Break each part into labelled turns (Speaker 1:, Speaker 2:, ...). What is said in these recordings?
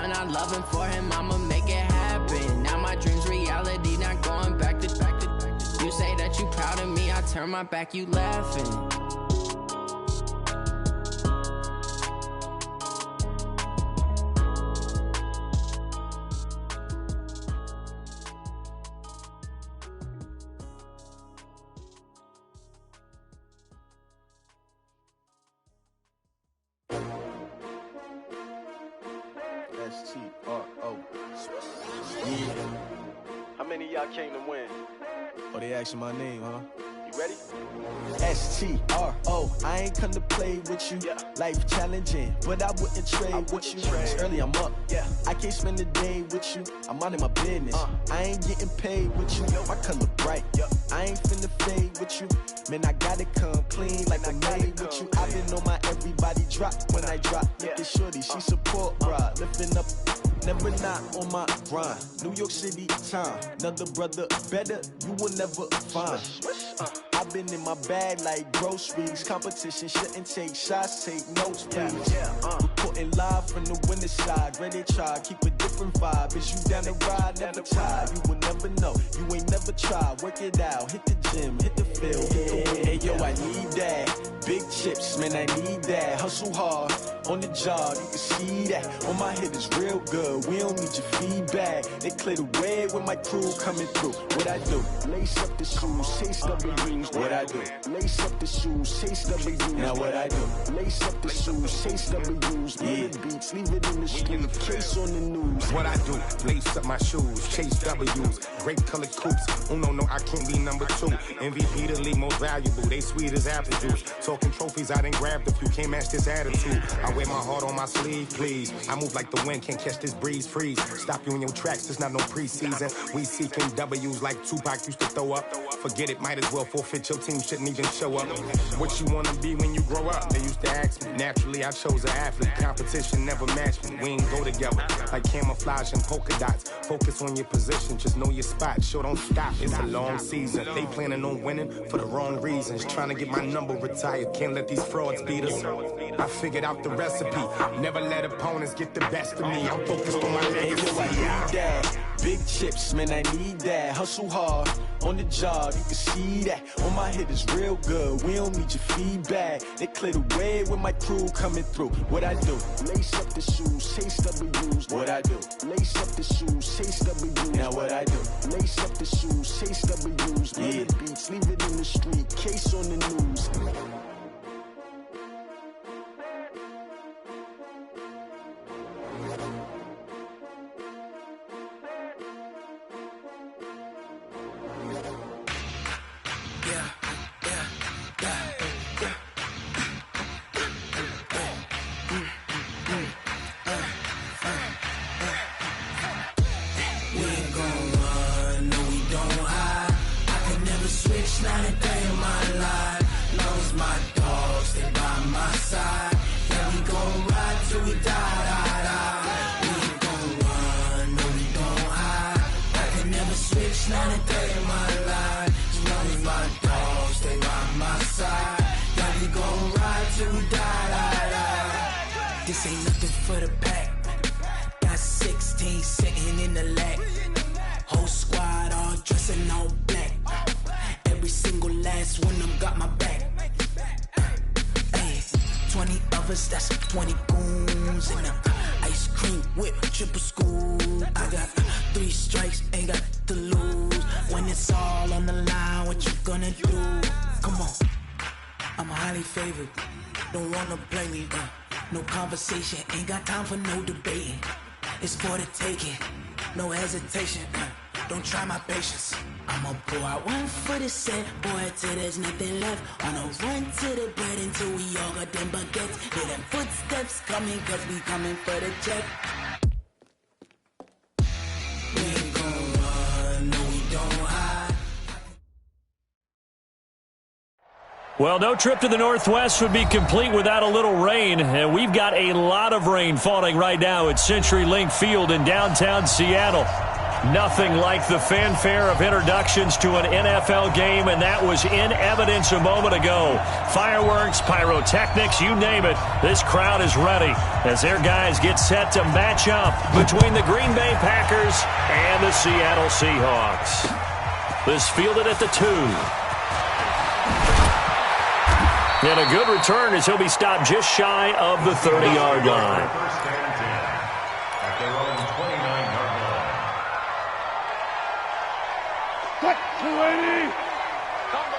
Speaker 1: when I love him for him, I'ma make it happen. Now my dreams reality, not going back to. You say that you proud of me, I turn my back, you laughing.
Speaker 2: S-T-R-O. Yeah. How many of y'all came to win? Oh, they asking my name, huh? You ready? S-T-R-O. I ain't come to play with you. Life challenging, but I wouldn't trade with you. It's early, I'm up. I can't spend the day with you. I'm out of my business. I ain't getting paid with you. My color bright. I ain't finna fade with you. Man, I gotta come clean like I made with you. I've been on my everybody drop when I drop. Look at shorty, she support, bruh. Lifting up, never not on my grind. New York City time, another brother better, you will never find. I've been in my bag like groceries. Competition shouldn't take shots, take notes, please. Reporting live from the winning side. Ready to try, keep a different vibe. Is you down the ride, never tired. You will never know, you ain't never tried. Work it out, hit the gym, hit the field, hit the wind. Hey yo, I need that. Big chips, man, I need that. Hustle hard, on the job, you can see that. On my head is real good, we don't need your feedback. They clear the way when my crew coming through. What I do? Lace up the shoes, chase W's. What I do? Lace up the shoes, chase W's. Now what I do? Lace up the shoes, chase W's. Good beats, leave it in the street, case on the news.
Speaker 3: What I do? Lace up my shoes, chase W's. Great colored coops. Oh no, I can't be number 2. MVP the league most valuable. They sweet as apple juice. Talking trophies, I done grabbed a few. Can't match this attitude. I wear my heart on my sleeve, please. I move like the wind, can't catch this breeze, freeze. Stop you in your tracks, there's not no preseason. We seeking W's like Tupac used to throw up. Forget it, might as well forfeit, your team shouldn't even show up. What you wanna be when you grow up? They used to ask me. Naturally, I chose an athlete. Competition never matched me. We ain't go together like camouflage and polka dots. Focus on your position, just know your spot. Sure, don't stop, it's a long season. They planning on winning for the wrong reasons. Trying to get my number retired, can't let these frauds beat us. I figured out the recipe. Never let opponents get the best of me. I'm focused on my legacy.
Speaker 2: I need that. Big chips, man, I need that. Hustle hard, on the job, you can see that. On my head is real good, we don't need your feedback. They clear the way when my crew coming through. What I do? Lace up the shoes, chase W's. What I do? Lace up the shoes, chase W's. Now what I do? Lace up the shoes, chase W's. Good beats, leave it in the street, case on the news.
Speaker 4: Not a day in my life, long as my dogs stay by my side. Yeah, we gon' ride till we die. We ain't gon' run, no we don't hide. I can never switch, not a day in my life, as long as my dogs stay by my side. Yeah, we gon' ride till we die. This ain't nothing for the pack. Got 16 sitting in the lap. Whole squad all dressing all black. Every single last one of them got my back. Hey, 20 of us, that's 20 goons. And ice cream whip, triple school. I got 3 strikes, ain't got to lose. When it's all on the line, what you gonna do? Come on, I'm highly favored. Don't wanna play me, no conversation. Ain't got time for no debating. It's for the taking, no hesitation. Don't try my patience. I'ma pour out one for the set, boy, till there's nothing left. On a run to the bread until we all got them baguettes. Hear them footsteps coming, cause we coming for the check. We ain't gon' run, no we don't hide.
Speaker 5: Well, no trip to the Northwest would be complete without a little rain, and we've got a lot of rain falling right now at CenturyLink Field in downtown Seattle. Nothing like the fanfare of introductions to an NFL game, and that was in evidence a moment ago. Fireworks, pyrotechnics, you name it. This crowd is ready as their guys get set to match up between the Green Bay Packers and the Seattle Seahawks. This fielded at the 2. And a good return as he'll be stopped just shy of the 30-yard line.
Speaker 6: What? 280! Combo.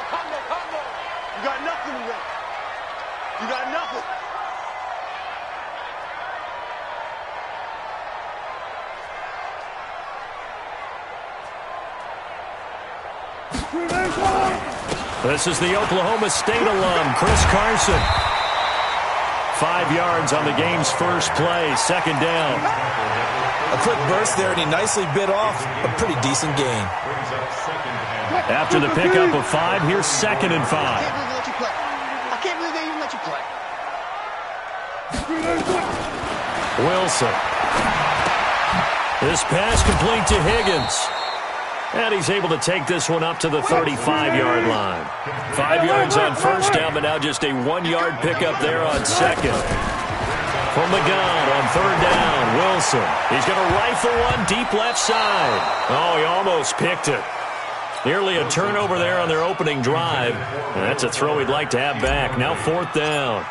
Speaker 6: You got nothing today. You got nothing.
Speaker 5: This is the Oklahoma State alum, Chris Carson. 5 yards on the game's first play, second down.
Speaker 7: A quick burst there, and he nicely bit off a pretty decent gain.
Speaker 5: After the pickup of 5, here's 2nd and 5.
Speaker 6: I can't believe they even let you play.
Speaker 5: Wilson. This pass complete to Higgins. And he's able to take this one up to the 35-yard line. 5 yards on first down, but now just a 1-yard pickup there on second. From the gun on third down, Wilson. He's going to rifle one deep left side. Oh, he almost picked it. Nearly a turnover there on their opening drive. And that's a throw he'd like to have back. Now 4th down.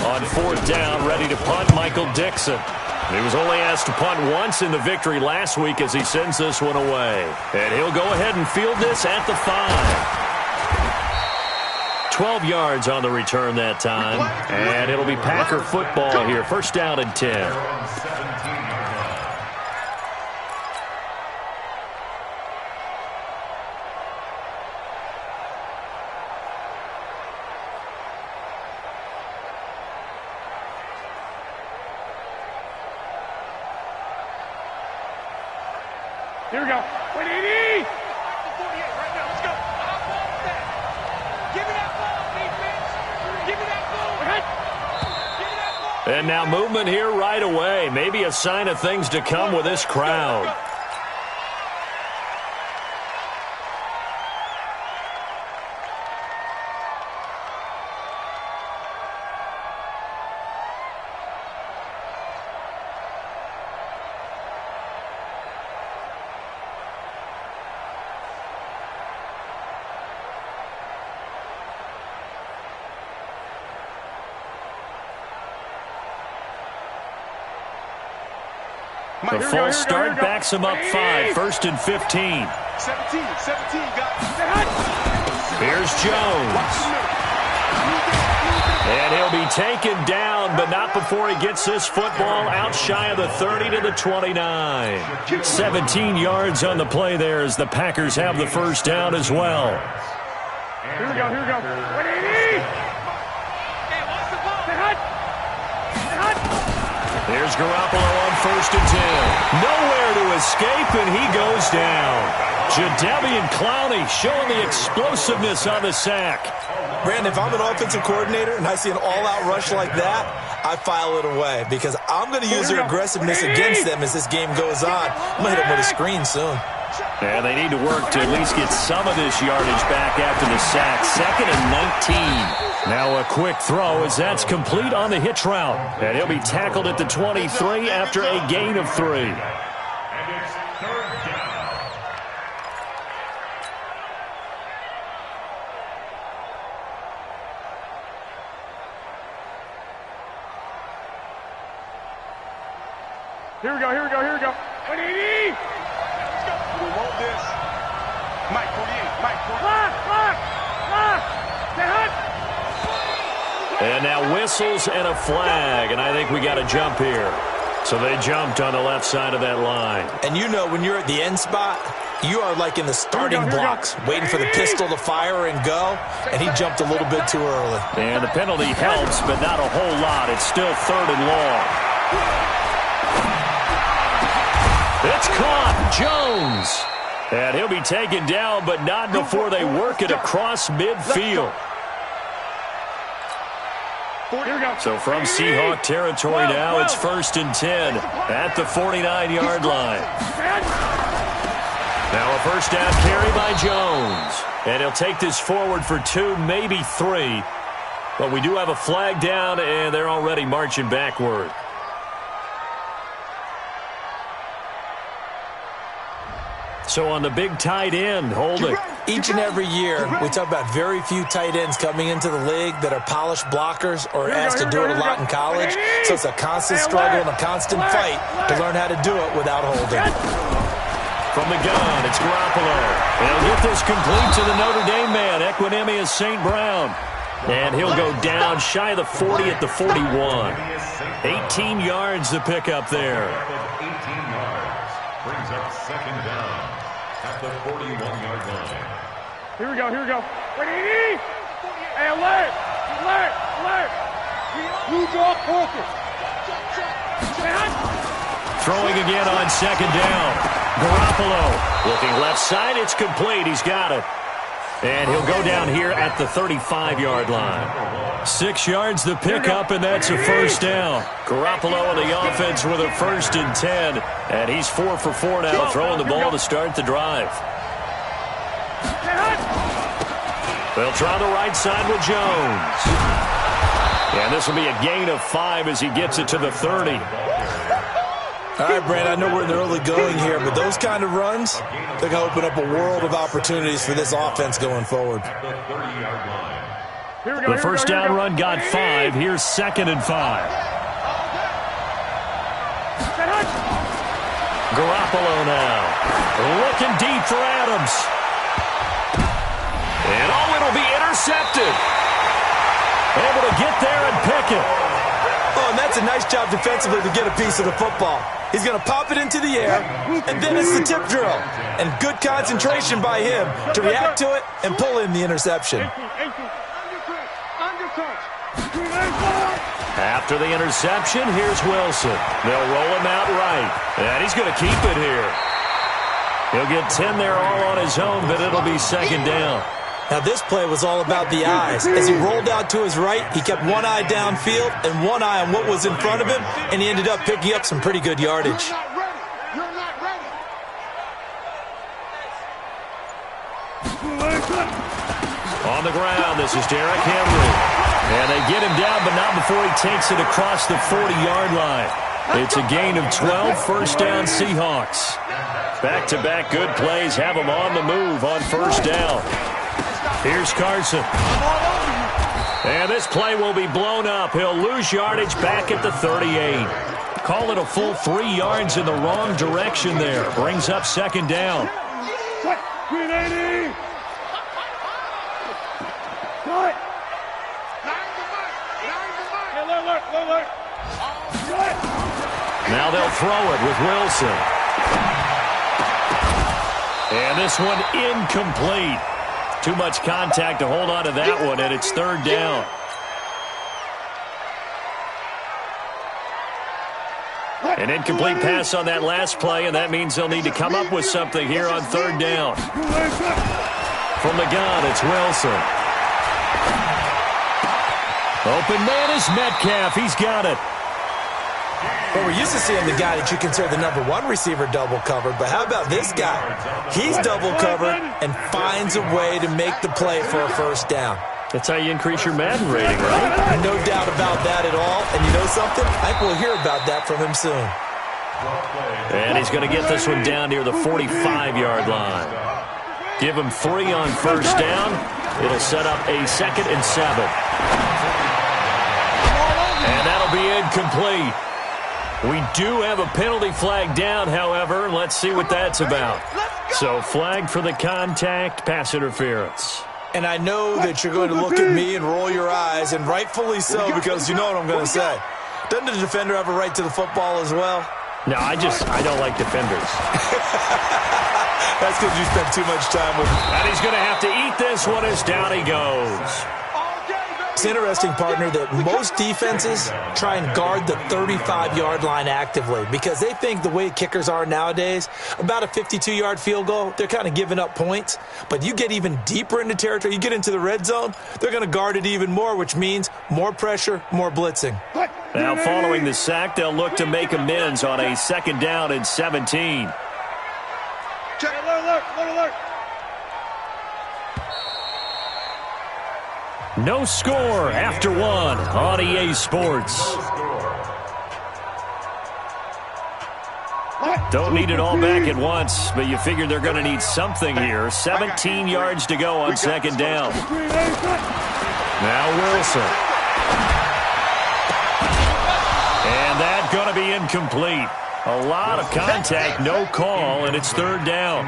Speaker 5: On 4th down, ready to punt, Michael Dixon. He was only asked to punt once in the victory last week as he sends this one away. And he'll go ahead and field this at the 5. 12 yards on the return that time. And it'll be Packer football here. First down and 10.
Speaker 6: Here we go. 180! 48 right now. Let's go. Give me that ball, defense. Give me that ball. Give me that ball.
Speaker 5: And now movement here right away. Maybe a sign of things to come with this crowd. The false start backs him up 5. First and 15.
Speaker 6: 17, got it.
Speaker 5: Here's Jones. And he'll be taken down, but not before he gets this football out shy of the 30 to the 29. 17 yards on the play there as the Packers have the first down as well.
Speaker 6: Here we go. 180!
Speaker 5: Here's Garoppolo on first and 10. Nowhere to escape, and he goes down. Jadeveon Clowney showing the explosiveness on the sack.
Speaker 7: Brandon, if I'm an offensive coordinator and I see an all-out rush like that, I file it away because I'm going to use their aggressiveness against them as this game goes on. I'm going to hit them with a screen soon.
Speaker 5: And they need to work to at least get some of this yardage back after the sack. 2nd and 19. Now a quick throw as that's complete on the hitch route. And he'll be tackled at the 23 after a gain of 3.
Speaker 3: And it's 3rd down.
Speaker 6: Here we go. 180! We want this. Mike 48. Lock!
Speaker 5: And now whistles and a flag, and I think we got a jump here. So they jumped on the left side of that line.
Speaker 7: And you know when you're at the end spot, you are like in the starting blocks, waiting for the pistol to fire and go, and he jumped a little bit too early.
Speaker 5: And the penalty helps, but not a whole lot. It's still 3rd and long. It's caught. Jones. And he'll be taken down, but not before they work it across midfield. So from Seahawk territory now, it's 1st and 10 at the 49-yard line. Now a first down carry by Jones. And he'll take this forward for 2, maybe 3. But we do have a flag down, and they're already marching backward. So on the big tight end, holding.
Speaker 7: Each and every year, we talk about very few tight ends coming into the league that are polished blockers or asked to do it a lot in college. So it's a constant struggle and a constant fight to learn how to do it without holding.
Speaker 5: From the gun, it's Garoppolo. He'll get this complete to the Notre Dame man, Equinemius St. Brown. And he'll go down shy of the 40 at the 41. 18 yards to pick up there.
Speaker 8: 18 yards brings up second down at the 41-yard line.
Speaker 6: Here we go, here we go. Ready? Hey, alert! Alert! Alert! You draw focus.
Speaker 5: Throwing again on second down. Garoppolo looking left side. It's complete. He's got it. And he'll go down here at the 35-yard line. 6 yards to pick up, and that's a first down. Garoppolo and the offense with a 1st and 10. And he's 4 for 4 now, throwing the ball to start the drive. They'll try the right side with Jones. And this will be a gain of 5 as he gets it to the 30.
Speaker 7: All right, Brand, I know we're in the early going here, but those kind of runs, they're going to open up a world of opportunities for this offense going forward.
Speaker 5: The first down run got 5. Here's 2nd and 5. Garoppolo now. Looking deep for Adams. And it'll be intercepted. Able to get there and pick it.
Speaker 7: Oh, and that's a nice job defensively to get a piece of the football. He's going to pop it into the air, and then it's the tip drill. And good concentration by him to react to it and pull in the interception.
Speaker 5: After the interception, here's Wilson. They'll roll him out right, and he's going to keep it here. He'll get 10 there all on his own, but it'll be second down.
Speaker 7: Now, this play was all about the eyes. As he rolled out to his right, he kept one eye downfield and one eye on what was in front of him, and he ended up picking up some pretty good yardage.
Speaker 5: On the ground, this is Derrick Henry. And they get him down, but not before he takes it across the 40-yard line. It's a gain of 12, first down Seahawks. Back-to-back good plays have him on the move on first down. Here's Carson. And this play will be blown up. He'll lose yardage back at the 38. Call it a full 3 yards in the wrong direction there. Brings up second down. Now they'll throw it with Wilson. And this one incomplete. Too much contact to hold on to that one, and it's third down. An incomplete pass on that last play, and that means they'll need to come up with something here on third down. From the gun, it's Wilson. Open man is Metcalf. He's got it.
Speaker 7: Well, we're used to seeing the guy that you consider the number 1 receiver double covered, but how about this guy? He's double covered and finds a way to make the play for a first down.
Speaker 5: That's how you increase your Madden rating, right?
Speaker 7: No doubt about that at all. And you know something? I think we'll hear about that from him soon.
Speaker 5: And he's going to get this one down near the 45-yard line. Give him 3 on first down. It'll set up a 2nd and 7. And that'll be incomplete. We do have a penalty flag down, however. Let's see what that's about. So flag for the contact, pass interference.
Speaker 7: And I know that you're going to look at me and roll your eyes, and rightfully so, because you know what I'm going to say. Doesn't the defender have a right to the football as well?
Speaker 5: No, I don't like defenders.
Speaker 7: That's because you spent too much time with him.
Speaker 5: And he's going to have to eat this one as down he goes.
Speaker 7: It's interesting, partner, that most defenses try and guard the 35-yard line actively because they think the way kickers are nowadays, about a 52-yard field goal, they're kind of giving up points. But you get even deeper into territory, you get into the red zone, they're going to guard it even more, which means more pressure, more blitzing.
Speaker 5: Now following the sack, they'll look to make amends on a 2nd down and 17.
Speaker 6: Check. Look.
Speaker 5: No score after one on EA Sports. Don't need it all back at once, but you figure they're going to need something here. 17 yards to go on second down. Now Wilson. And that's going to be incomplete. A lot of contact, no call, and it's third down.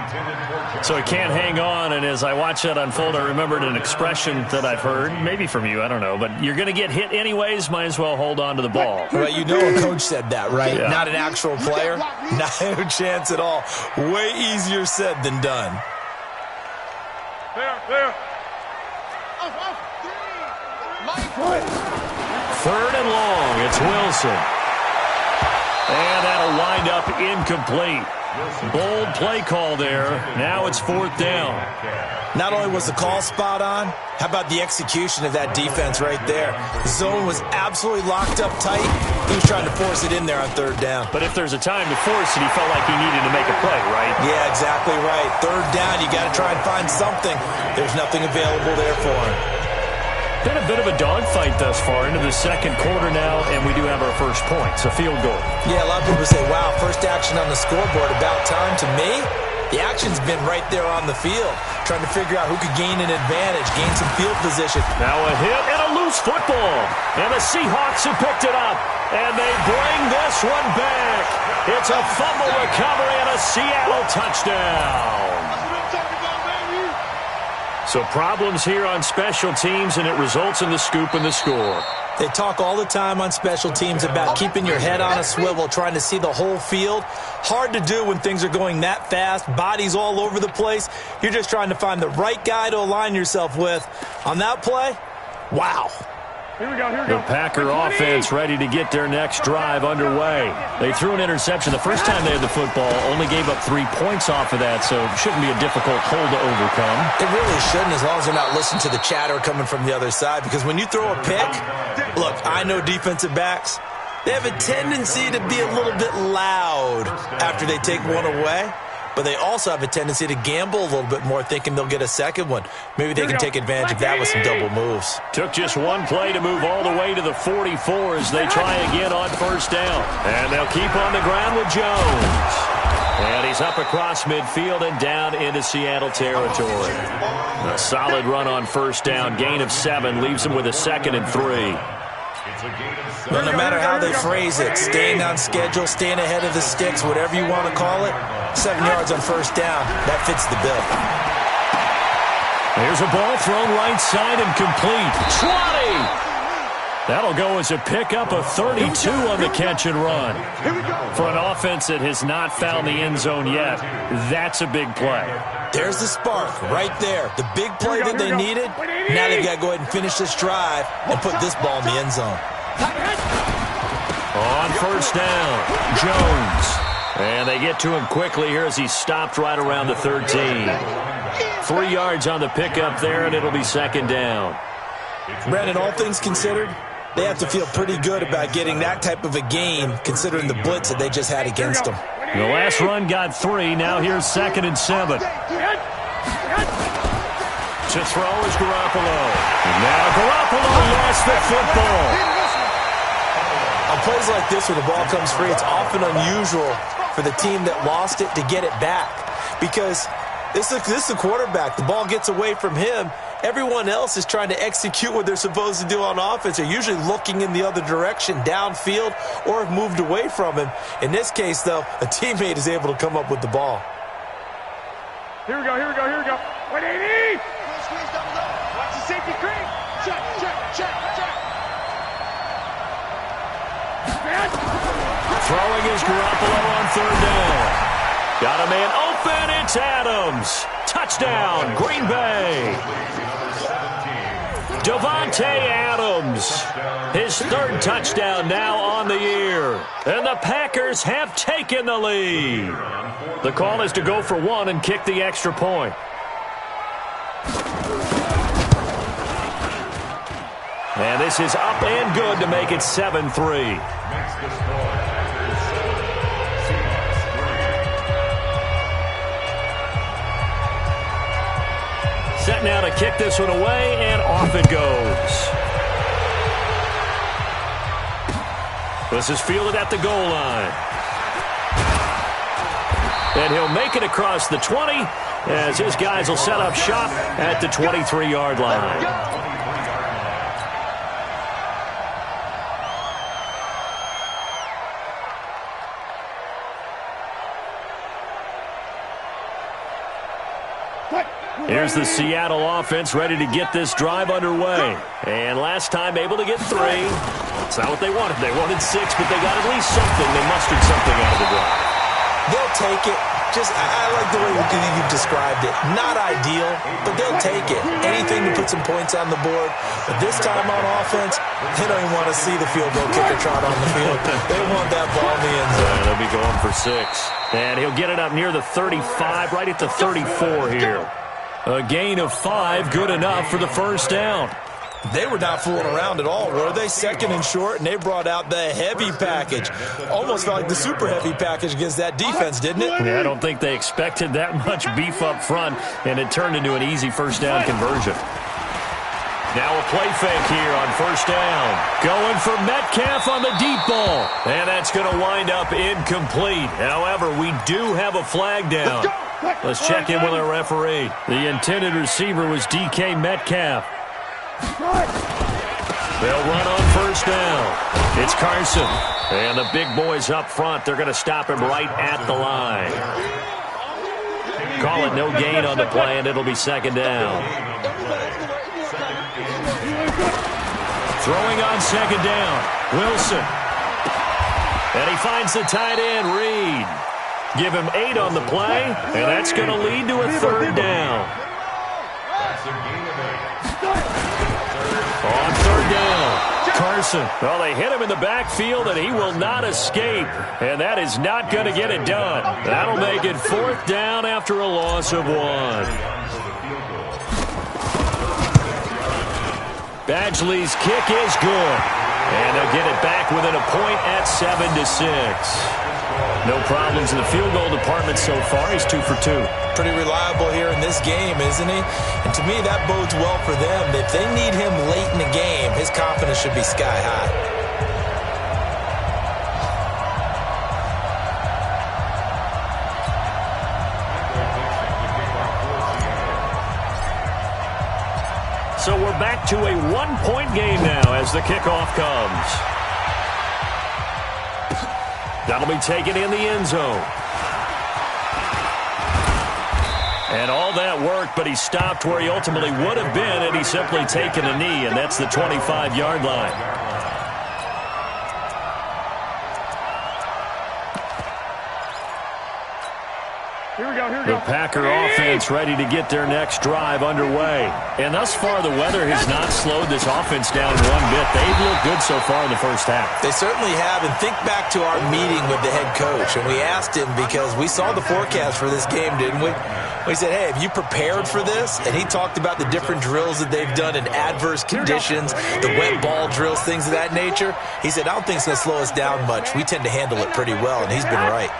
Speaker 5: So he can't hang on, and as I watch that unfold, I remembered an expression that I've heard, maybe from you, I don't know, but you're going to get hit anyways, might as well hold on to the ball.
Speaker 7: Well, you know a coach said that, right?
Speaker 5: Yeah.
Speaker 7: Not an actual player. No chance at all. Way easier said than done.
Speaker 6: There.
Speaker 5: Third and long, it's Wilson. And that'll wind up incomplete. Bold play call there. Now it's fourth down.
Speaker 7: Not only was the call spot on, how about the execution of that defense right there? The zone was absolutely locked up tight. He was trying to force it in there on third down.
Speaker 5: But if there's a time to force it, he felt like he needed to make a play, right?
Speaker 7: Yeah, exactly right. Third down, you got to try and find something. There's nothing available there for him.
Speaker 5: Been a bit of a dogfight thus far into the second quarter now, and we do have our first points, a field goal.
Speaker 7: Yeah, a lot of people say, wow, first action on the scoreboard, about time. To me, the action's been right there on the field, trying to figure out who could gain an advantage, gain some field position.
Speaker 5: Now a hit and a loose football, and the Seahawks have picked it up, and they bring this one back. It's a fumble recovery and a Seattle touchdown. So problems here on special teams, and it results in the scoop and the score.
Speaker 7: They talk all the time on special teams about keeping your head on a swivel, trying to see the whole field. Hard to do when things are going that fast, bodies all over the place. You're just trying to find the right guy to align yourself with. On that play, wow.
Speaker 6: Here we go.
Speaker 5: The Packer offense ready to get their next drive underway. They threw an interception the first time they had the football, only gave up 3 points off of that, so it shouldn't be a difficult hole to overcome.
Speaker 7: It really shouldn't, as long as they're not listening to the chatter coming from the other side, because when you throw a pick, look, I know defensive backs, they have a tendency to be a little bit loud after they take one away. But they also have a tendency to gamble a little bit more, thinking they'll get a second one. Maybe they can take advantage of that with some double moves.
Speaker 5: Took just one play to move all the way to the 44 as they try again on first down. And they'll keep on the ground with Jones. And he's up across midfield and down into Seattle territory. A solid run on first down. Gain of 7 leaves him with a 2nd and 3.
Speaker 7: Well, no matter how they phrase it, staying on schedule, staying ahead of the sticks, whatever you want to call it, 7 yards on first down, that fits the bill.
Speaker 5: Here's a ball thrown right side and complete. 20! That'll go as a pickup of 32 on the catch and run. For an offense that has not found the end zone yet, that's a big play.
Speaker 7: There's the spark right there. The big play that they needed. Now they've got to go ahead and finish this drive and put this ball in the end zone.
Speaker 5: On first down, Jones. And they get to him quickly here as he stopped right around the 13. 3 yards on the pickup there, and it'll be second down.
Speaker 7: Brandon, all things considered, they have to feel pretty good about getting that type of a gain, considering the blitz that they just had against them.
Speaker 5: The last run got 3. Now here's 2nd and 7. To throw is Garoppolo. And now Garoppolo lost the football.
Speaker 7: On plays like this where the ball comes free, it's often unusual for the team that lost it to get it back. Because this is the quarterback. The ball gets away from him. Everyone else is trying to execute what they're supposed to do on offense. They're usually looking in the other direction, downfield, or have moved away from him. In this case, though, a teammate is able to come up with the ball.
Speaker 6: Here we go. 180! Watch the safety creep! Check!
Speaker 5: Throwing is Garoppolo on third down. Got a man open, it's Adams. Touchdown, Green Bay. Davante Adams, his 3rd touchdown now on the year. And the Packers have taken the lead. The call is to go for 1 and kick the extra point. And this is up and good to make it 7-3. Set now to kick this one away, and off it goes. This is fielded at the goal line. And he'll make it across the 20 as his guys will set up shop at the 23-yard line. Here's the Seattle offense ready to get this drive underway. And last time able to get 3. It's not what they wanted. They wanted 6, but they got at least something. They mustered something out of the drive.
Speaker 7: They'll take it. I like the way you described it. Not ideal, but they'll take it. Anything to put some points on the board. But this time on offense, they don't even want to see the field goal kicker trot on the field. They want that ball in the end zone.
Speaker 5: They'll be going for 6. And he'll get it up near the 35, right at the 34 here. A gain of 5, good enough for the first down.
Speaker 7: They were not fooling around at all, were they? Second and short, and they brought out the heavy package. Almost felt like the super heavy package against that defense, didn't it?
Speaker 5: Yeah, I don't think they expected that much beef up front, and it turned into an easy first down conversion. Now a play fake here on first down. Going for Metcalf on the deep ball. And that's going to wind up incomplete. However, we do have a flag down. Let's check in with our referee. The intended receiver was DK Metcalf. They'll run on first down. It's Carson. And the big boys up front, they're going to stop him right at the line. Call it no gain on the play, and it'll be second down. Throwing on second down, Wilson. And he finds the tight end, Reed. Give him 8 on the play, and that's going to lead to a third down. On third down, Carson. Well, they hit him in the backfield, and he will not escape. And that is not going to get it done. That'll make it fourth down after a loss of 1. Badgley's kick is good. And they'll get it back within a point at 7-6. No problems in the field goal department so far. He's 2 for 2.
Speaker 7: Pretty reliable here in this game, isn't he? And to me, that bodes well for them. If they need him late in the game, his confidence should be sky high.
Speaker 5: So we're back to a 1-point game now as the kickoff comes. That'll be taken in the end zone. And all that worked, but he stopped where he ultimately would have been had he simply taken a knee, and that's the 25-yard line. The Packer offense ready to get their next drive underway. And thus far, the weather has not slowed this offense down one bit. They've looked good so far in the first half.
Speaker 7: They certainly have. And think back to our meeting with the head coach. And we asked him because we saw the forecast for this game, didn't we? We said, hey, have you prepared for this? And he talked about the different drills that they've done in adverse conditions, the wet ball drills, things of that nature. He said, I don't think it's going to slow us down much. We tend to handle it pretty well, and he's been right.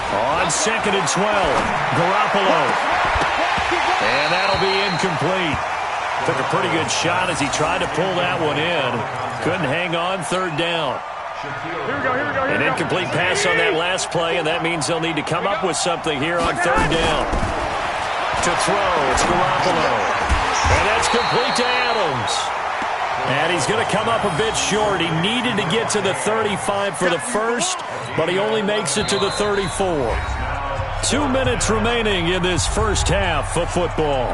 Speaker 5: On second and 12, Garoppolo. And that'll be incomplete. Took a pretty good shot as he tried to pull that one in. Couldn't hang on third down. An incomplete pass on that last play, and that means they'll need to come up with something here on third down. To throw, it's Garoppolo. And that's complete to Adams. And he's going to come up a bit short. He needed to get to the 35 for the first, but he only makes it to the 34. 2 minutes remaining in this first half of football.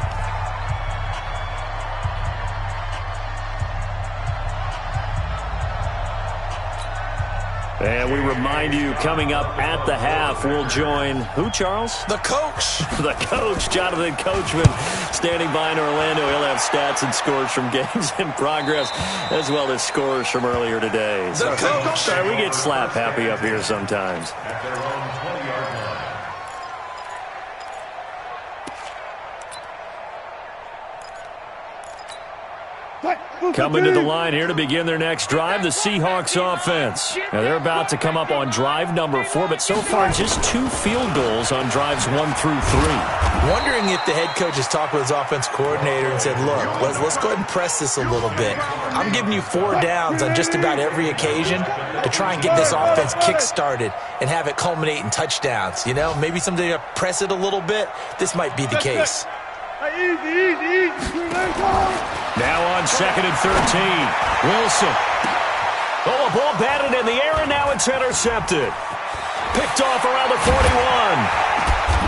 Speaker 5: And we remind you, coming up at the half, we'll join who, Charles?
Speaker 7: The coach.
Speaker 5: The coach, Jonathan Coachman, standing by in Orlando. He'll have stats and scores from games in progress, as well as scores from earlier today.
Speaker 7: The coach.
Speaker 5: Sorry, we get slap happy up here sometimes. Coming to the line here to begin their next drive, the Seahawks offense. Now they're about to come up on drive number 4, but so far just 2 field goals on drives 1 through 3.
Speaker 7: Wondering if the head coach has talked with his offense coordinator and said, look, let's go ahead and press this a little bit. I'm giving you 4 downs on just about every occasion to try and get this offense kick-started and have it culminate in touchdowns. You know, maybe someday to press it a little bit. This might be the case.
Speaker 6: Easy.
Speaker 5: Now on 2nd and 13. Wilson. Oh, a ball batted in the air, and now it's intercepted. Picked off around the 41.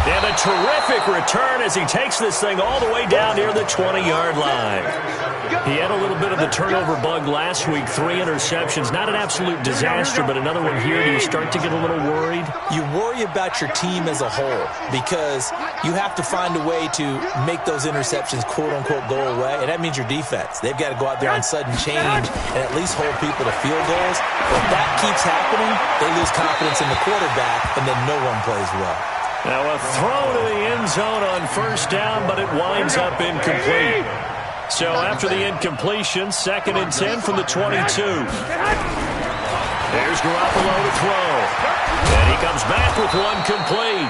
Speaker 5: And a terrific return as he takes this thing all the way down near the 20-yard line. He had a little bit of the turnover bug last week, 3 interceptions. Not an absolute disaster, but another one here. Do you start to get a little worried?
Speaker 7: You worry about your team as a whole because you have to find a way to make those interceptions, quote-unquote, go away, and that means your defense. They've got to go out there on sudden change and at least hold people to field goals. If that keeps happening, they lose confidence in the quarterback, and then no one plays well.
Speaker 5: Now a throw to the end zone on 1st down, but it winds up incomplete. So after the incompletion, 2nd and 10 from the 22. There's Garoppolo to throw. And he comes back with one complete.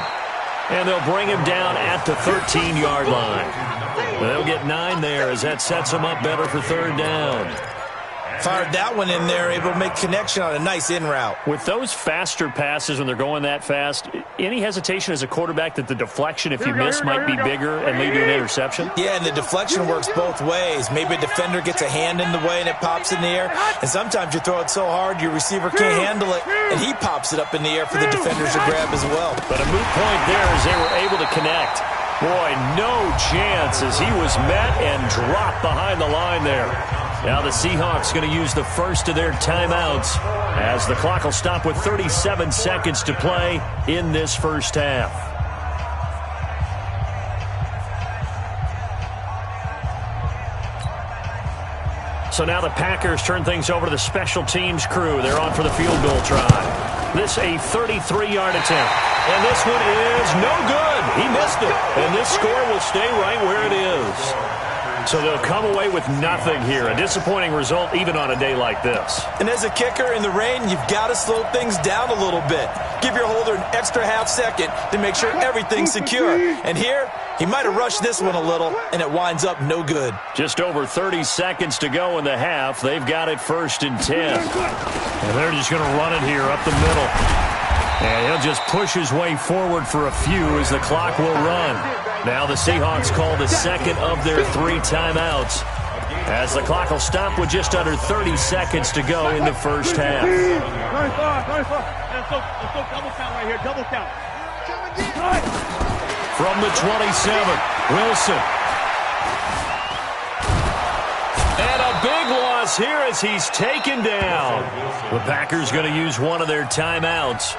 Speaker 5: And they'll bring him down at the 13-yard line. They'll get 9 there as that sets them up better for 3rd down.
Speaker 7: Fired that one in there, able to make connection on a nice in route.
Speaker 5: With those faster passes when they're going that fast, any hesitation as a quarterback that the deflection, if you miss, might be bigger and lead to an interception?
Speaker 7: Yeah, and the deflection works both ways. Maybe a defender gets a hand in the way and it pops in the air. And sometimes you throw it so hard your receiver can't handle it, and he pops it up in the air for the defenders to grab as well.
Speaker 5: But a moot point there as they were able to connect. Boy, no chance as he was met and dropped behind the line there. Now the Seahawks going to use the first of their timeouts as the clock will stop with 37 seconds to play in this first half. So now the Packers turn things over to the special teams crew. They're on for the field goal try. This a 33-yard attempt. And this one is no good. He missed it. And this score will stay right where it is. So they'll come away with nothing here. A disappointing result even on a day like this.
Speaker 7: And as a kicker in the rain, you've got to slow things down a little bit. Give your holder an extra half second to make sure everything's secure. And here, he might have rushed this one a little, and it winds up no good.
Speaker 5: Just over 30 seconds to go in the half. They've got it 1st and 10. And they're just going to run it here up the middle. And he'll just push his way forward for a few as the clock will run. Now the Seahawks call the second of their 3 timeouts as the clock will stop with just under 30 seconds to go in the first half.
Speaker 6: Double count right here, double count.
Speaker 5: From the 27, Wilson. And a big loss here as he's taken down. The Packers going to use one of their timeouts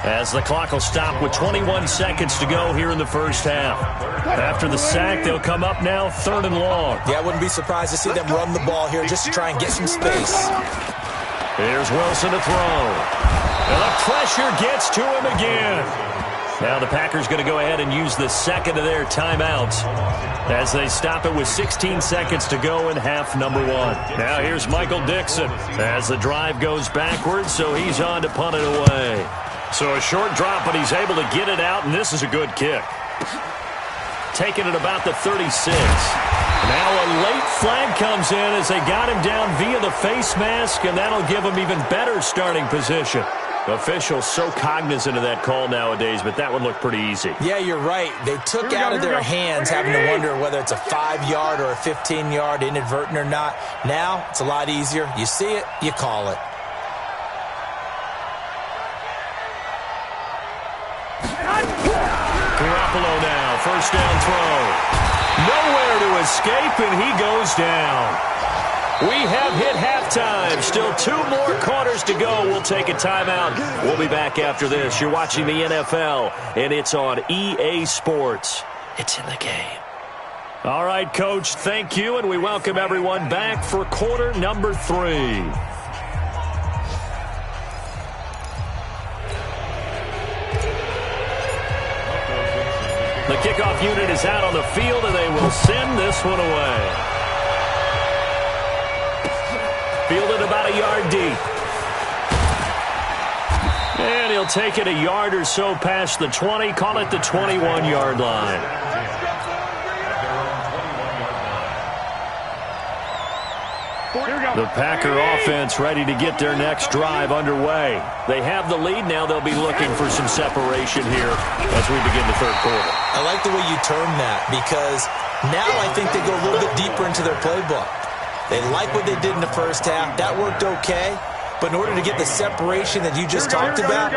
Speaker 5: as the clock will stop with 21 seconds to go here in the first half. After the sack, they'll come up now 3rd and long.
Speaker 7: Yeah, I wouldn't be surprised to see them run the ball here just to try and get some space.
Speaker 5: Here's Wilson to throw. And the pressure gets to him again. Now the Packers going to go ahead and use the second of their timeouts as they stop it with 16 seconds to go in half number 1. Now here's Michael Dixon as the drive goes backwards, so he's on to punt it away. So a short drop, but he's able to get it out, and this is a good kick. Taking it about the 36. Now a late flag comes in as they got him down via the face mask, and that'll give him even better starting position. Officials so cognizant of that call nowadays, but that one looked pretty easy.
Speaker 7: Yeah, you're right. They took out of their hands having to wonder whether it's a 5-yard or a 15-yard inadvertent or not. Now it's a lot easier. You see it, you call it.
Speaker 5: Garoppolo now, 1st down throw. Nowhere to escape, and he goes down. We have hit halftime. Still 2 more quarters to go. We'll take a timeout. We'll be back after this. You're watching the NFL, and it's on EA Sports. It's in the game. All right, Coach, thank you, and we welcome everyone back for quarter number 3. The kickoff unit is out on the field, and they will send this one away. Fielded about a yard deep. And he'll take it a yard or so past the 20, call it the 21-yard line. The Packer offense ready to get their next drive underway. They have the lead. Now they'll be looking for some separation here as we begin the third quarter.
Speaker 7: I like the way you term that because now I think they go a little bit deeper into their playbook. They like what they did in the first half. That worked okay. But in order to get the separation that you just talked about,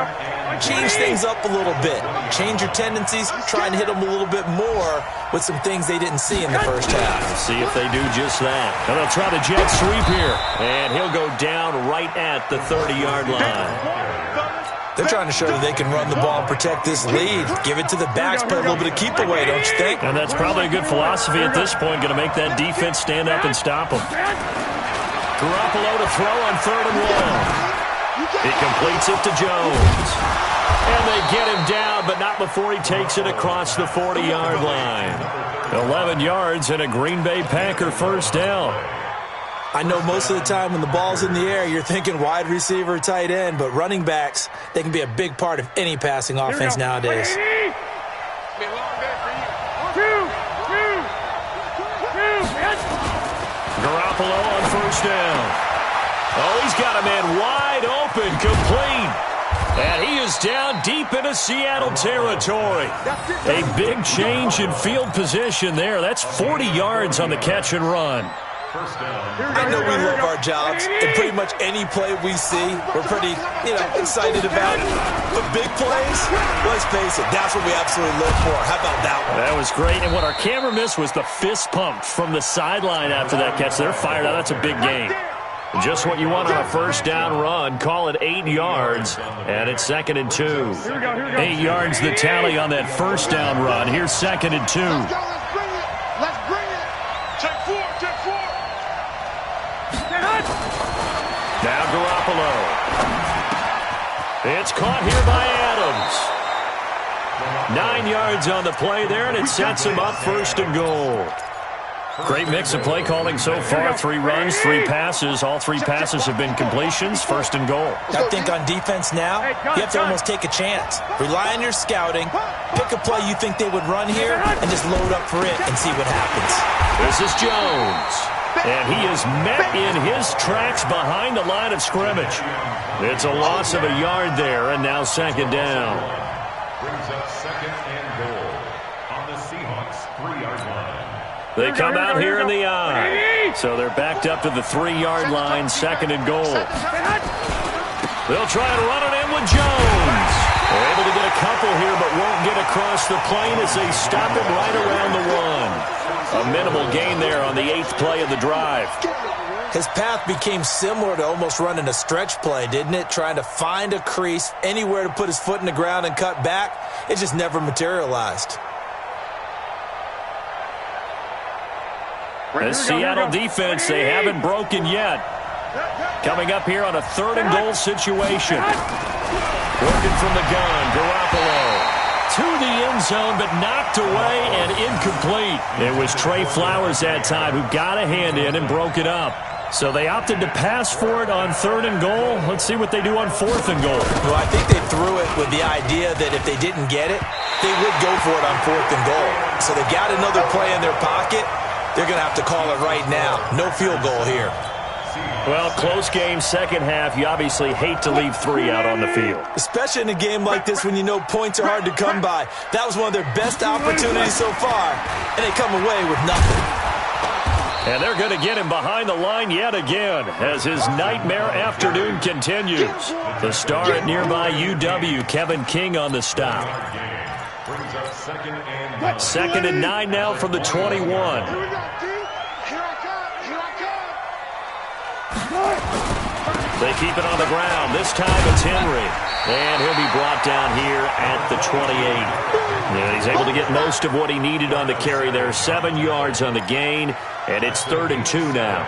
Speaker 7: change things up a little bit. Change your tendencies. Try and hit them a little bit more with some things they didn't see in the first half.
Speaker 5: See if they do just that. And they'll try the jet sweep here. And he'll go down right at the 30-yard line.
Speaker 7: They're trying to show that they can run the ball and protect this lead. Give it to the backs, play a little bit of keep away, don't you think?
Speaker 5: And that's probably a good philosophy at this point. Going to make that defense stand up and stop them. Garoppolo to throw on 3rd and 1. He completes it to Jones. And they get him down, but not before he takes it across the 40-yard line. 11 yards and a Green Bay Packer first down.
Speaker 7: I know most of the time when the ball's in the air, you're thinking wide receiver, tight end, but running backs, they can be a big part of any passing offense nowadays.
Speaker 5: Garoppolo on first down. Oh, he's got a man wide open, complete. And he is down deep into Seattle territory. A big change in field position there. That's 40 yards on the catch and run.
Speaker 7: I know we love our jobs, and pretty much any play we see, we're pretty, excited about it. But big plays, let's face it, that's what we absolutely live for. How about that one?
Speaker 5: That was great, and what our camera missed was the fist pump from the sideline after that catch. They're fired out. That's a big gain. Just what you want on a first down run. Call it 8 yards, and it's 2nd and 2. 8 yards the tally on that first down run. Here's 2nd and 2.
Speaker 6: Let's bring it. Take 4.
Speaker 5: Now Garoppolo. It's caught here by Adams. 9 yards on the play there, and it sets him up 1st and goal. Great mix of play calling so far. 3 runs, 3 passes. All 3 passes have been completions. 1st and goal.
Speaker 7: I think on defense now, you have to almost take a chance. Rely on your scouting. Pick a play you think they would run here, and just load up for it and see what happens.
Speaker 5: This is Jones. And he is met in his tracks behind the line of scrimmage. It's a loss of a yard there, and now 2nd down.
Speaker 8: Brings up 2nd and goal on the Seahawks 3-yard line.
Speaker 5: They come out here in the I. So they're backed up to the 3-yard line, 2nd and goal. They'll try and run it in with Jones. They're able to get a couple here, but won't get across the plane as they stop him right around the 1. A minimal gain there on the 8th play of the drive.
Speaker 7: His path became similar to almost running a stretch play, didn't it? Trying to find a crease, anywhere to put his foot in the ground and cut back. It just never materialized.
Speaker 5: The Seattle defense, they haven't broken yet. Coming up here on a 3rd and goal situation. Working from the gun, Garoppolo. To the end zone, but knocked away and incomplete. It was Trey Flowers that time who got a hand in and broke it up. So they opted to pass for it on 3rd and goal. Let's see what they do on 4th and goal.
Speaker 7: Well, I think they threw it with the idea that if they didn't get it, they would go for it on 4th and goal. So they got another play in their pocket. They're going to have to call it right now. No field goal here.
Speaker 5: Well, close game, 2nd half. You obviously hate to leave 3 out on the field.
Speaker 7: Especially in a game like this when you know points are hard to come by. That was one of their best opportunities so far, and they come away with nothing.
Speaker 5: And they're going to get him behind the line yet again as his nightmare afternoon continues. The star at nearby UW, Kevin King on the stop. 2nd and 9 now from the 21. They keep it on the ground. This time it's Henry. And he'll be brought down here at the 28. Yeah, he's able to get most of what he needed on the carry there. 7 yards on the gain. And it's 3rd and 2 now.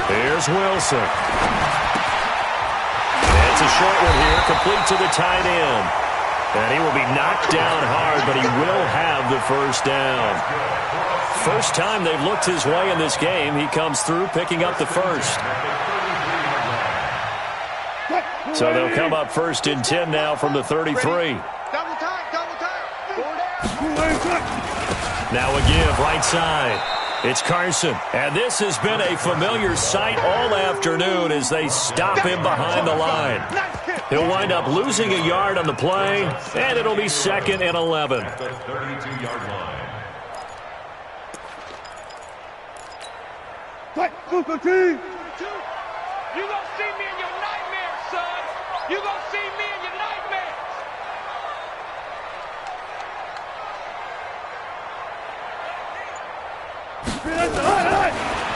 Speaker 5: Here's Wilson. It's a short one here, complete to the tight end. And he will be knocked down hard, but he will have the first down. First time they've looked his way in this game. He comes through, picking up the first. So they'll come up 1st and 10 now from the 33. Now a give right side. It's Carson. And this has been a familiar sight all afternoon as they stop him behind the line. He'll wind up losing a yard on the play, and it'll be 2nd and 11.
Speaker 8: At the 32-yard line.
Speaker 6: You gonna see me in your nightmares, son. You gonna see me in your nightmares.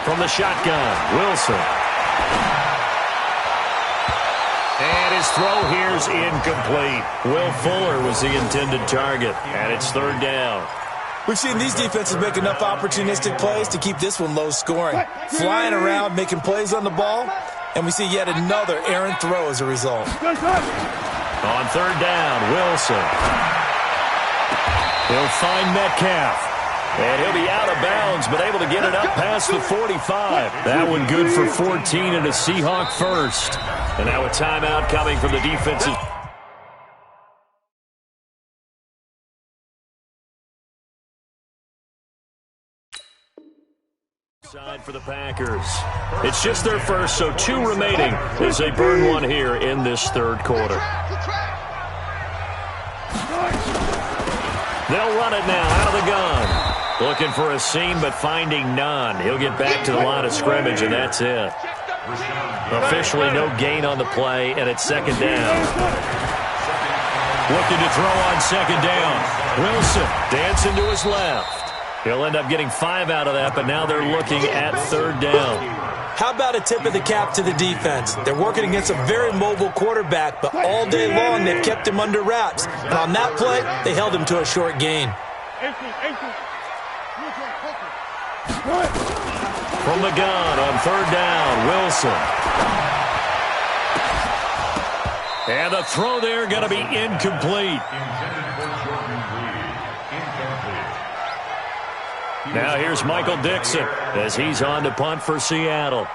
Speaker 5: From the shotgun, Wilson. And his throw here's incomplete. Will Fuller was the intended target, and it's 3rd down.
Speaker 7: We've seen these defenses make enough opportunistic plays to keep this one low scoring. Flying around, making plays on the ball, and we see yet another errant throw as a result.
Speaker 5: On 3rd down, Wilson. He'll find Metcalf. And he'll be out of bounds, but able to get it up past the 45. That one good for 14 and a Seahawk first. And now a timeout coming from the defensive. Side for the Packers. It's just their first, so 2 remaining as they burn one here in this 3rd quarter. They'll run it now out of the gun. Looking for a seam, but finding none. He'll get back to the line of scrimmage, and that's it. Officially no gain on the play, and it's 2nd down. Looking to throw on 2nd down. Wilson dancing to his left. He'll end up getting 5 out of that, but now they're looking at 3rd down.
Speaker 7: How about a tip of the cap to the defense? They're working against a very mobile quarterback, but all day long they've kept him under wraps. And on that play, they held him to a short gain.
Speaker 5: From the gun on 3rd down, Wilson. And the throw there going to be incomplete. Now here's Michael Dixon as he's on to punt for Seattle.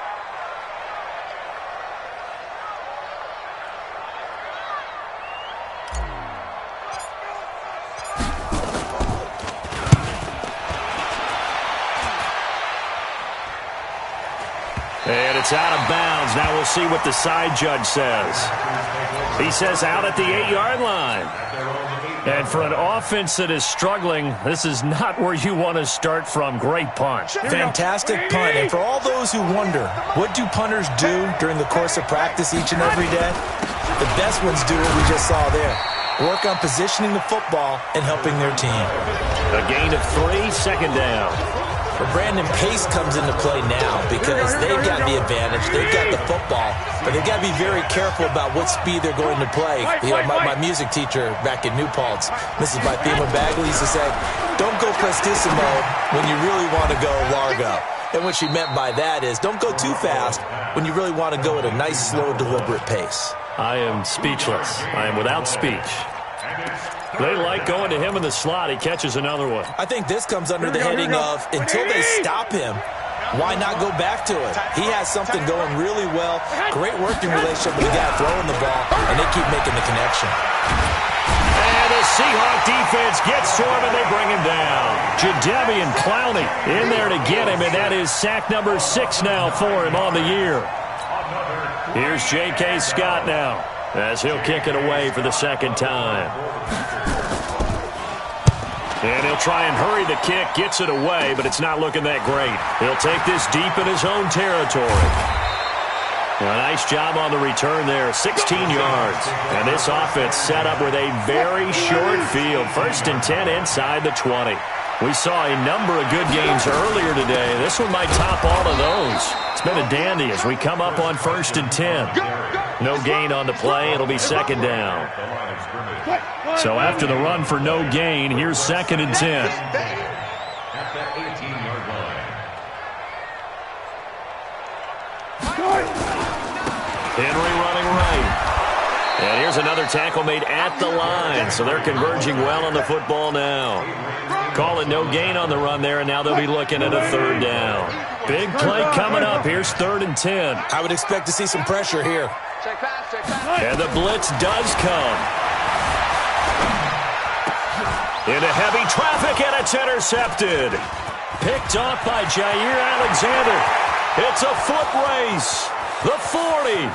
Speaker 5: And it's out of bounds. Now we'll see what the side judge says. He says out at the 8-yard line. And for an offense that is struggling, this is not where you want to start from. Great punt.
Speaker 7: Fantastic punt. And for all those who wonder, what do punters do during the course of practice each and every day? The best ones do what we just saw there. Work on positioning the football and helping their team.
Speaker 5: A gain of 3, 2nd down.
Speaker 7: But Brandon, pace comes into play now because they've got the advantage. They've got the football, but they've got to be very careful about what speed they're going to play. You know, my music teacher back in New Paltz, Mrs. Bythema Bagley, used to say, don't go prestissimo when you really want to go largo. And what she meant by that is don't go too fast when you really want to go at a nice, slow, deliberate pace.
Speaker 5: I am speechless. I am without speech. They like going to him in the slot. He catches another one.
Speaker 7: I think this comes under the heading of until they stop him, why not go back to it? He has something going really well. Great working relationship with the guy throwing the ball, and they keep making the connection.
Speaker 5: And the Seahawk defense gets to him, and they bring him down. Jadeveon Clowney in there to get him, and that is sack number 6 now for him on the year. Here's J.K. Scott now, as he'll kick it away for the 2nd time. And he'll try and hurry the kick, gets it away, but it's not looking that great. He'll take this deep in his own territory. A nice job on the return there, 16 yards. And this offense set up with a very short field. 1st and 10 inside the 20. We saw a number of good games earlier today. This one might top all of those. It's been a dandy as we come up on 1st and 10. No gain on the play. It'll be 2nd down. So after the run for no gain, here's 2nd and 10.
Speaker 8: At the 18-yard line.
Speaker 5: Henry running right. And here's another tackle made at the line. So they're converging well on the football now. Call it no gain on the run there, and now they'll be looking at a third down. Big play coming up. Here's 3rd and 10.
Speaker 7: I would expect to see some pressure here.
Speaker 5: And the blitz does come. Into heavy traffic, and it's intercepted. Picked off by Jair Alexander. It's a foot race. The 40,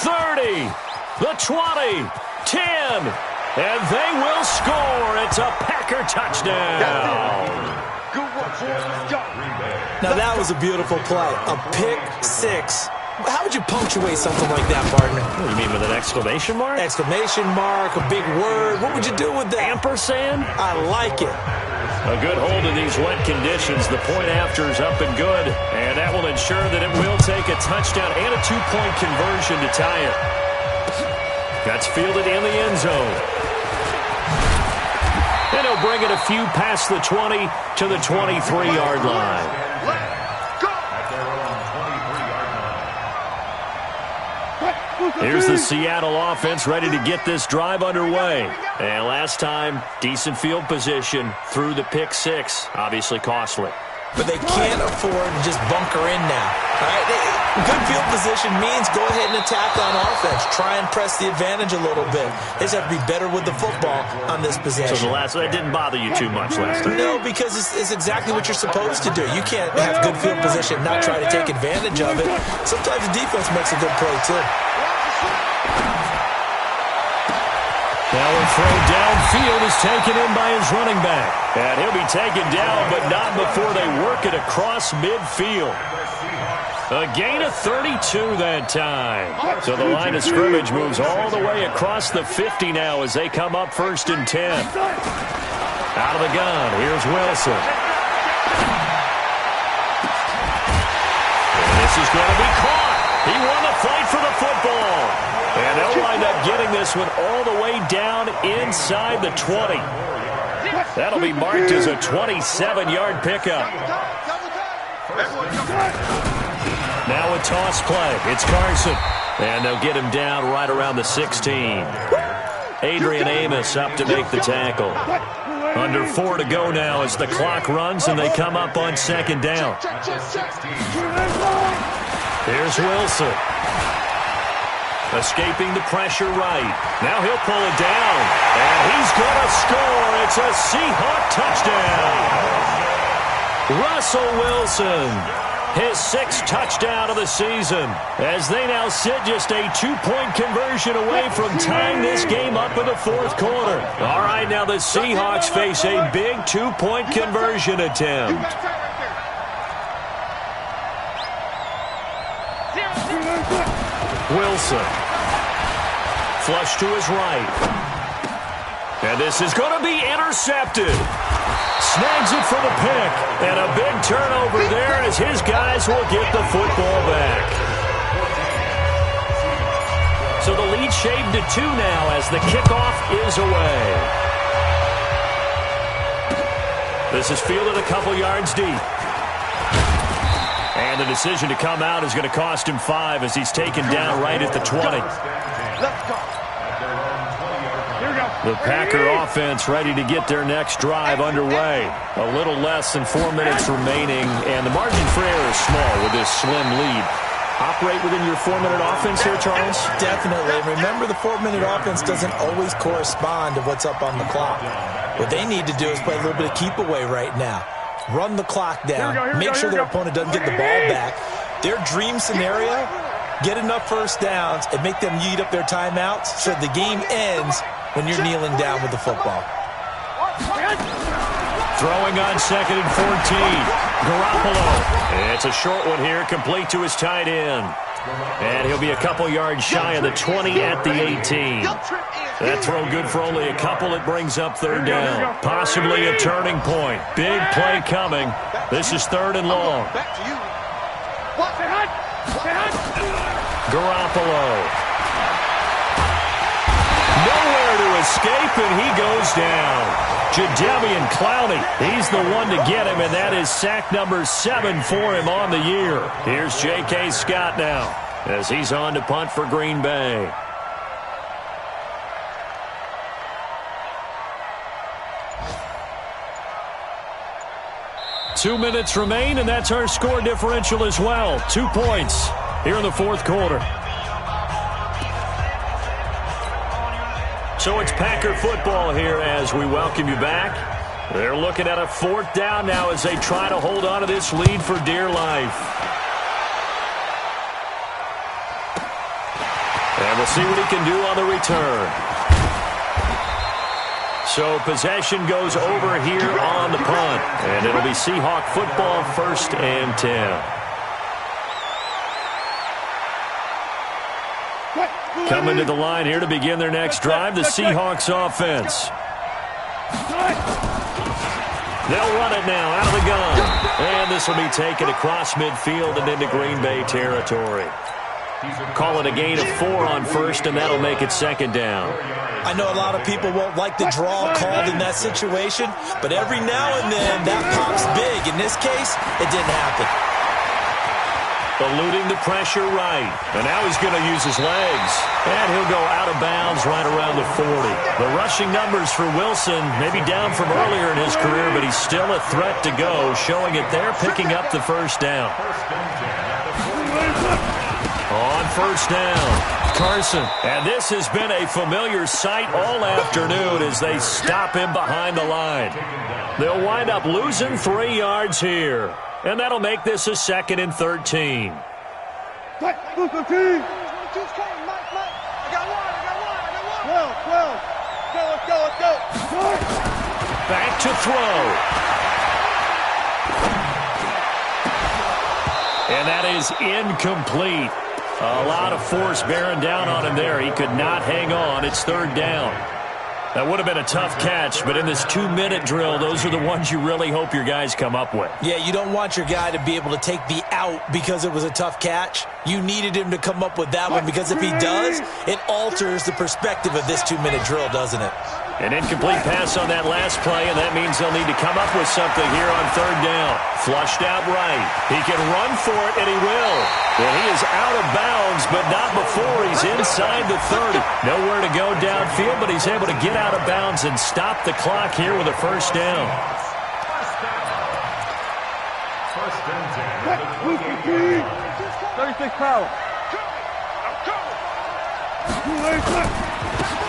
Speaker 5: 30, the 20, 10, and they will score. It's a Packer touchdown.
Speaker 7: Now that was a beautiful play. A pick six. How would you punctuate something like that, partner?
Speaker 5: What do you mean, with an exclamation mark?
Speaker 7: Exclamation mark, a big word. What would you do with that?
Speaker 5: Ampersand?
Speaker 7: I like it.
Speaker 5: A good hold in these wet conditions. The point after is up and good, and that will ensure that it will take a touchdown and a 2-point conversion to tie it. That's fielded in the end zone. And he'll bring it a few past the 20 to the 23-yard line. Here's the Seattle offense ready to get this drive underway. And last time, decent field position through the pick six. Obviously costly.
Speaker 7: But they can't afford to just bunker in now. All right? Good field position means go ahead and attack on offense. Try and press the advantage a little bit. They just have to be better with the football on this possession.
Speaker 5: So that didn't bother you too much last time?
Speaker 7: No, because it's exactly what you're supposed to do. You can't have good field position and not try to take advantage of it. Sometimes the defense makes a good play, too.
Speaker 5: Now a throw downfield is taken in by his running back. And he'll be taken down, but not before they work it across midfield. A gain of 32 that time. So the line of scrimmage moves all the way across the 50 now as they come up 1st and 10. Out of the gun, here's Wilson. And this is going to be caught. He won the fight for the football. And they'll wind up getting this one all the way down inside the 20. That'll be marked as a 27-yard pickup. Now a toss play. It's Carson. And they'll get him down right around the 16. Adrian Amos up to make the tackle. Under 4 to go now as the clock runs and they come up on 2nd down. Here's Wilson. Escaping the pressure right. Now he'll pull it down. And he's going to score. It's a Seahawk touchdown. Russell Wilson. His 6th touchdown of the season. As they now sit just a 2-point conversion away from tying this game up in the 4th quarter. All right, now the Seahawks face a big 2-point conversion attempt. Wilson. Flush to his right. And this is going to be intercepted. Snags it for the pick. And a big turnover there as his guys will get the football back. So the lead shaved to 2 now as the kickoff is away. This is fielded a couple yards deep. And the decision to come out is going to cost him 5 as he's taken down right at the 20. The Packer offense ready to get their next drive underway. A little less than 4 minutes remaining, and the margin for error is small with this slim lead. Operate within your 4-minute offense here, Charles?
Speaker 7: Definitely. Remember, the 4-minute offense doesn't always correspond to what's up on the clock. What they need to do is play a little bit of keep away right now. Run the clock down. Make sure their opponent doesn't get the ball back. Their dream scenario, get enough first downs and make them eat up their timeouts so the game ends when you're kneeling down with the football.
Speaker 5: Throwing on 2nd and 14. Garoppolo. It's a short one here, complete to his tight end. And he'll be a couple yards shy of the 20 at the 18. That throw good for only a couple. It brings up 3rd down. Possibly a turning point. Big play coming. This is 3rd and long. Garoppolo. Nowhere to escape, and he goes down. Jadeveon Clowney, he's the one to get him, and that is sack number 7 for him on the year. Here's J.K. Scott now as he's on to punt for Green Bay. 2 minutes remain, and that's our score differential as well. 2 points here in the fourth quarter. So it's Packer football here as we welcome you back. They're looking at a 4th down now as they try to hold on to this lead for dear life. And we'll see what he can do on the return. So possession goes over here on the punt. And it'll be Seahawk football, 1st and 10. Coming to the line here to begin their next drive, the Seahawks offense. They'll run it now out of the gun. And this will be taken across midfield and into Green Bay territory. Call it a gain of 4 on 1st, and that'll make it 2nd down.
Speaker 7: I know a lot of people won't like the draw called in that situation, but every now and then that pops big. In this case, it didn't happen.
Speaker 5: Eluding the pressure right. And now he's going to use his legs. And he'll go out of bounds right around the 40. The rushing numbers for Wilson maybe down from earlier in his career, but he's still a threat to go, showing it there, picking up the 1st down. On 1st down, Carson. And this has been a familiar sight all afternoon as they stop him behind the line. They'll wind up losing 3 yards here. And that'll make this a 2nd and 13.
Speaker 6: Let's go.
Speaker 5: Back to throw. And that is incomplete. A lot of force bearing down on him there. He could not hang on. It's 3rd down. That would have been a tough catch, but in this 2-minute drill, those are the ones you really hope your guys come up with.
Speaker 7: Yeah, you don't want your guy to be able to take the out because it was a tough catch. You needed him to come up with that one because if he does, it alters the perspective of this 2-minute drill, doesn't it?
Speaker 5: An incomplete pass on that last play, and that means they'll need to come up with something here on 3rd down. Flushed out right. He can run for it, and he will. And he is out of bounds, but not before he's inside the 30. Nowhere to go downfield, but he's able to get out of bounds and stop the clock here with a 1st down.
Speaker 8: First and 10.
Speaker 6: 36 power.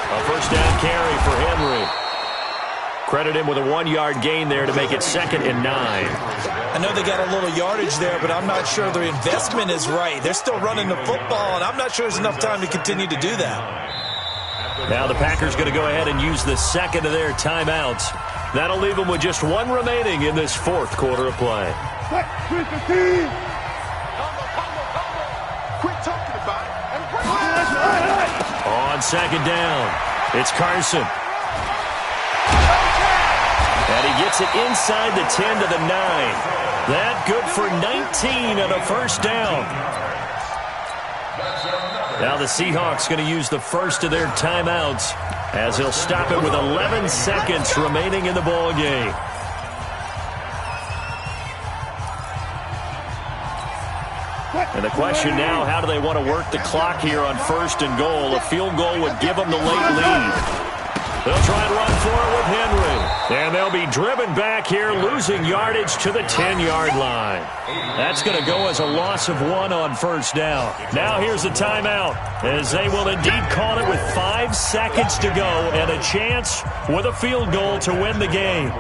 Speaker 5: A 1st down carry for Henry. Credit him with a 1-yard gain there to make it 2nd and 9.
Speaker 7: I know they got a little yardage there, but I'm not sure their investment is right. They're still running the football, and I'm not sure there's enough time to continue to do that.
Speaker 5: Now the Packers going to go ahead and use the 2nd of their timeouts. That'll leave them with just 1 remaining in this 4th quarter of play.
Speaker 6: Quit talking about it.
Speaker 5: On 2nd down, it's Carson. And he gets it inside the 10 to the 9. That good for 19 and a 1st down. Now the Seahawks going to use the 1st of their timeouts as he'll stop it with 11 seconds remaining in the ball game. And the question now, how do they want to work the clock here on 1st and goal? A field goal would give them the late lead. They'll try and run for it with Henry. And they'll be driven back here, losing yardage to the 10-yard line. That's going to go as a loss of 1 on 1st down. Now here's a timeout, as they will indeed call it with 5 seconds to go and a chance with a field goal to win the game.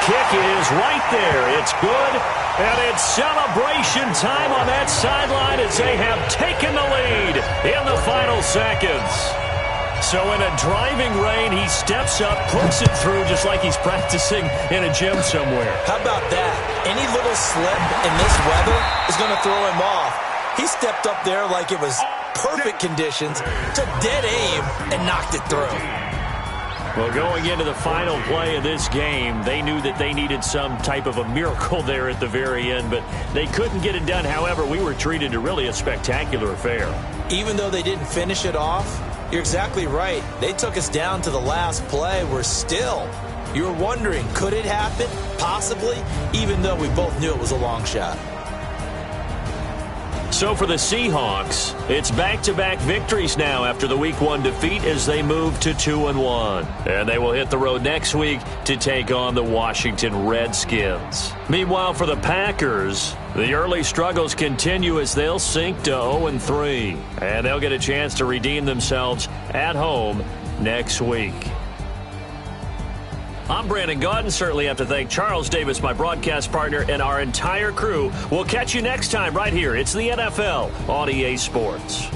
Speaker 5: Kick is right there. It's good, and it's celebration time on that sideline as they have taken the lead in the final seconds. So in a driving rain, he steps up, puts it through just like he's practicing in a gym somewhere.
Speaker 7: How about that? Any little slip in this weather is going to throw him off. He stepped up there like it was perfect conditions, took dead aim, and knocked it through.
Speaker 5: Well, going into the final play of this game, they knew that they needed some type of a miracle there at the very end, but they couldn't get it done. However, we were treated to really a spectacular affair.
Speaker 7: Even though they didn't finish it off, you're exactly right. They took us down to the last play. We're still, you were wondering, could it happen? Possibly, even though we both knew it was a long shot.
Speaker 5: So for the Seahawks, it's back-to-back victories now after the Week 1 defeat as they move to 2-1. And they will hit the road next week to take on the Washington Redskins. Meanwhile, for the Packers, the early struggles continue as they'll sink to 0-3. And they'll get a chance to redeem themselves at home next week. I'm Brandon Gaudin. Certainly have to thank Charles Davis, my broadcast partner, and our entire crew. We'll catch you next time right here. It's the NFL on EA Sports.